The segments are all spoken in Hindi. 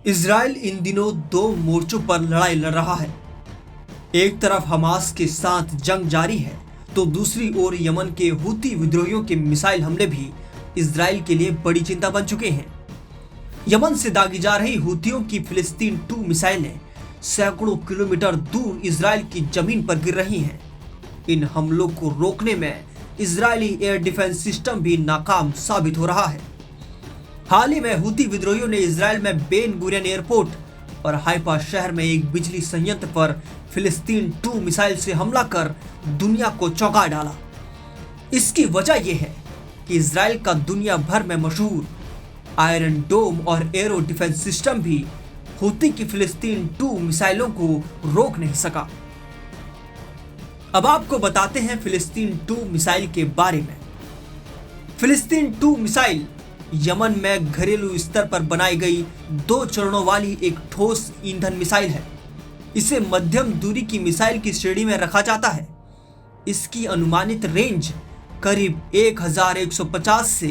इजराइल इन दिनों दो मोर्चों पर लड़ाई लड़ रहा है। एक तरफ हमास के साथ जंग जारी है तो दूसरी ओर यमन के हूती विद्रोहियों के मिसाइल हमले भी इजराइल के लिए बड़ी चिंता बन चुके हैं। यमन से दागी जा रही हूतियों की फिलिस्तीन 2 मिसाइलें सैकड़ों किलोमीटर दूर इजराइल की जमीन पर गिर रही हैं। इन हमलों को रोकने में इजरायली एयर डिफेंस सिस्टम भी नाकाम साबित हो रहा है। हाल ही में हूती विद्रोहियों ने इजराइल में बेन गुरियन एयरपोर्ट और हाइफा शहर में एक बिजली संयंत्र पर फिलिस्तीन 2 मिसाइल से हमला कर दुनिया को चौंका डाला। इसकी वजह यह है कि इजराइल का दुनिया भर में मशहूर आयरन डोम और एरो डिफेंस सिस्टम भी हूती की फिलिस्तीन 2 मिसाइलों को रोक नहीं सका। अब आपको बताते हैं फिलिस्तीन 2 मिसाइल के बारे में। फिलिस्तीन 2 मिसाइल यमन में घरेलू स्तर पर बनाई गई 2 चरणों वाली एक ठोस ईंधन मिसाइल है। इसे मध्यम दूरी की मिसाइल की श्रेणी में रखा जाता है। इसकी अनुमानित रेंज करीब 1150 से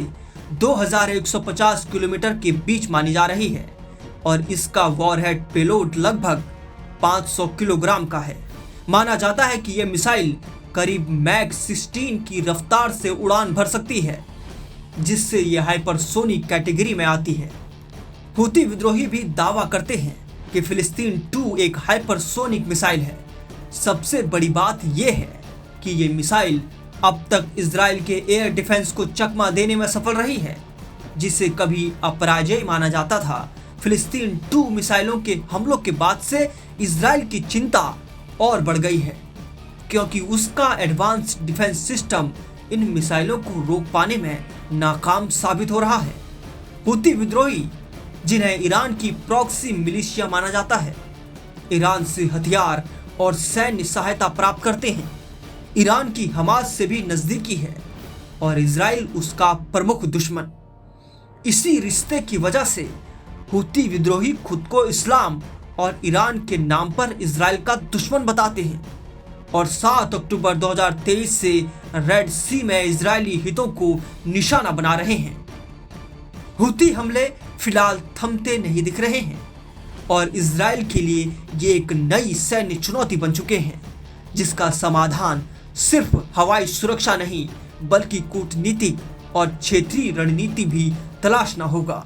2150 किलोमीटर के बीच मानी जा रही है और इसका वॉरहेड पेलोड लगभग 500 किलोग्राम का है। माना जाता है कि यह मिसाइल करीब मैक 16 की रफ्तार से उड़ान भर सकती है, जिससे यह हाइपरसोनिक कैटेगरी में आती है। हूती विद्रोही भी दावा करते हैं कि फिलिस्तीन 2 एक हाइपरसोनिक मिसाइल है। सबसे बड़ी बात यह है कि यह मिसाइल अब तक इजराइल के एयर डिफेंस को चकमा देने में सफल रही है, जिसे कभी अपराजय माना जाता था। फिलिस्तीन 2 मिसाइलों के हमलों के बाद से इजराइल की चिंता और बढ़ गई है, क्योंकि उसका एडवांस डिफेंस सिस्टम इन मिसाइलों को रोक पाने में नाकाम साबित हो रहा है। हूती विद्रोही, जिन्हें ईरान की प्रॉक्सी मिलिशिया माना जाता है, ईरान से हथियार और सैन्य सहायता प्राप्त करते हैं। ईरान की हमास से भी नजदीकी है और इजराइल उसका प्रमुख दुश्मन। इसी रिश्ते की वजह से हूती विद्रोही खुद को इस्लाम और ईरान के नाम पर इजराइल का दुश्मन बताते हैं और 7 अक्टूबर 2023 से रेड सी में इजरायली हितों को निशाना बना रहे हैं। हूती हमले फिलहाल थमते नहीं दिख रहे हैं और इजराइल के लिए ये एक नई सैन्य चुनौती बन चुके हैं, जिसका समाधान सिर्फ हवाई सुरक्षा नहीं बल्कि कूटनीतिक और क्षेत्रीय रणनीति भी तलाशना होगा।